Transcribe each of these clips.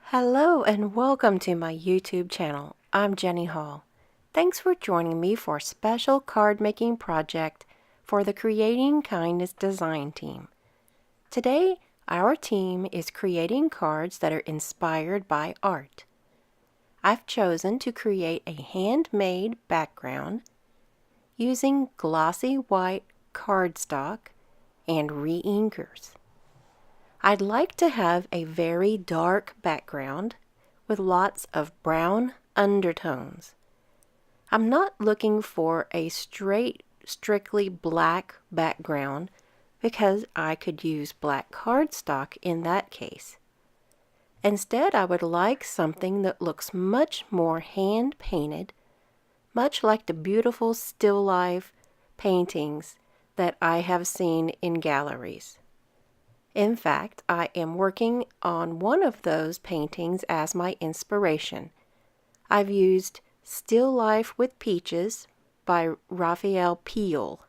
Hello and welcome to my YouTube channel. I'm Jenny Hall. Thanks for joining me for a special card making project for the Creating Kindness design team. Today, our team is creating cards that are inspired by art. I've chosen to create a handmade background using Glossy White cardstock and re-inkers. I'd like to have a very dark background with lots of brown undertones. I'm not looking for a strictly black background because I could use black cardstock in that case. Instead, I would like something that looks much more hand-painted, much like the beautiful still life paintings that I have seen in galleries. In fact, I am working on one of those paintings as my inspiration. I've used Still Life with Peaches by Raphael Peale,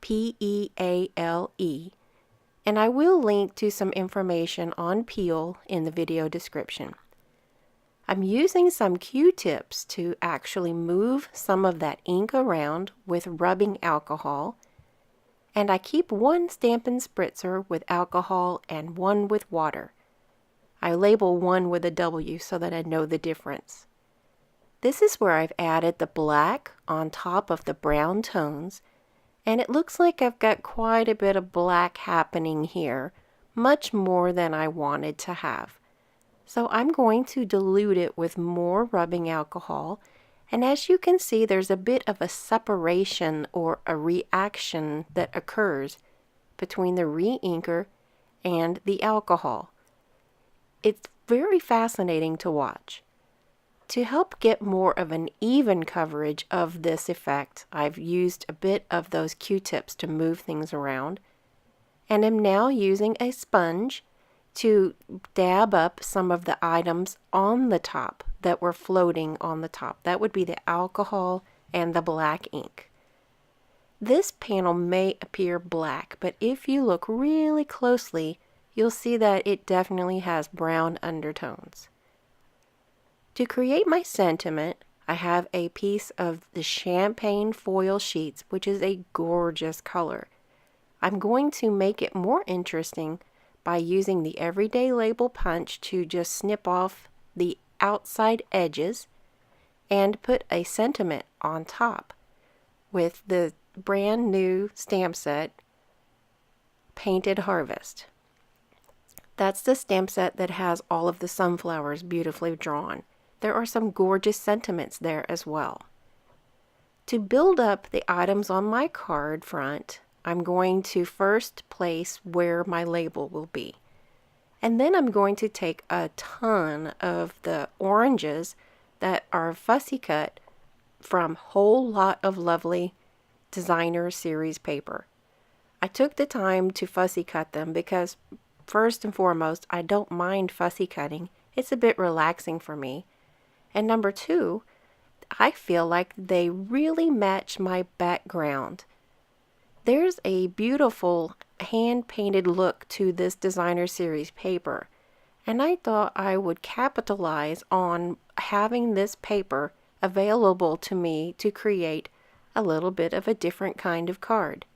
P-E-A-L-E, and I will link to some information on Peale in the video description. I'm using some Q-tips to actually move some of that ink around with rubbing alcohol, and I keep one Stampin' Spritzer with alcohol and one with water. I label one with a W so that I know the difference. This is where I've added the black on top of the brown tones, and it looks like I've got quite a bit of black happening here, much more than I wanted to have. So I'm going to dilute it with more rubbing alcohol, and as you can see, there's a bit of a separation or a reaction that occurs between the re-inker and the alcohol. It's very fascinating to watch. To help get more of an even coverage of this effect, I've used a bit of those Q-tips to move things around, and am now using a sponge to dab up some of the items on the top that were floating on the top. That would be the alcohol and the black ink. This panel may appear black, but if you look really closely, you'll see that it definitely has brown undertones. To create my sentiment, I have a piece of the champagne foil sheets, which is a gorgeous color. I'm going to make it more interesting by using the everyday label punch to just snip off the outside edges and put a sentiment on top with the brand new stamp set Painted Harvest. That's the stamp set that has all of the sunflowers beautifully drawn. There are some gorgeous sentiments there as well. To build up the items on my card front, I'm going to first place where my label will be. And then I'm going to take a ton of the oranges that are fussy cut from Whole Lot of Lovely Designer Series paper. I took the time to fussy cut them because, first and foremost, I don't mind fussy cutting. It's a bit relaxing for me. And number two, I feel like they really match my background. There's a beautiful hand-painted look to this designer series paper, and I thought I would capitalize on having this paper available to me to create a little bit of a different kind of card.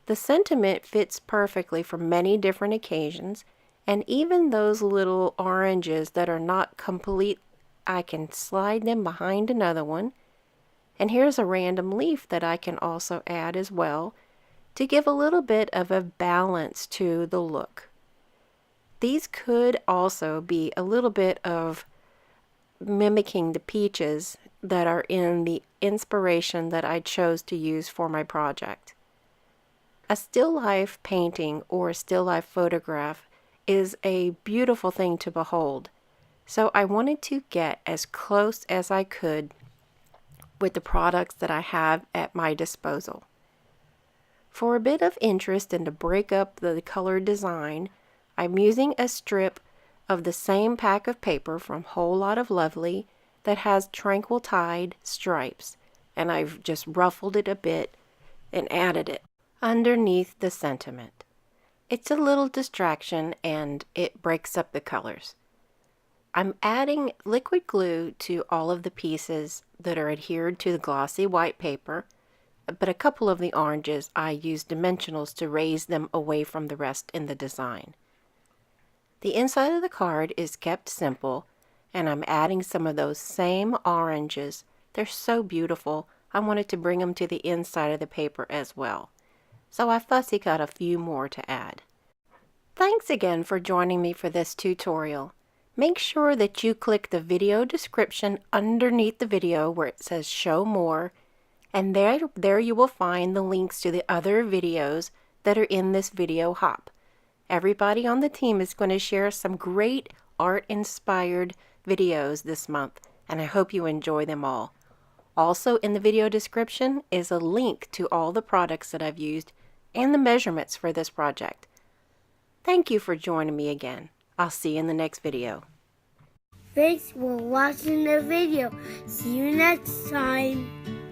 The sentiment fits perfectly for many different occasions, and even those little oranges that are not complete, I can slide them behind another one. And here's a random leaf that I can also add as well to give a little bit of a balance to the look. These could also be a little bit of mimicking the peaches that are in the inspiration that I chose to use for my project. A still life painting or a still life photograph is a beautiful thing to behold, so I wanted to get as close as I could with the products that I have at my disposal. For a bit of interest and to break up the color design, I'm using a strip of the same pack of paper from Whole Lot of Lovely that has tranquil tide stripes, and I've just ruffled it a bit and added it underneath the sentiment. It's a little distraction and it breaks up the colors. I'm adding liquid glue to all of the pieces that are adhered to the glossy white paper, but a couple of the oranges I used dimensionals to raise them away from the rest in the design. The inside of the card is kept simple, and I'm adding some of those same oranges. They're so beautiful, I wanted to bring them to the inside of the paper as well. So I fussy cut a few more to add. Thanks again for joining me for this tutorial. Make sure that you click the video description underneath the video where it says show more, and there you will find the links to the other videos that are in this video hop. Everybody on the team is going to share some great art-inspired videos this month, and I hope you enjoy them all. Also in the video description is a link to all the products that I've used and the measurements for this project. Thank you for joining me again. I'll see you in the next video. Thanks for watching the video. See you next time.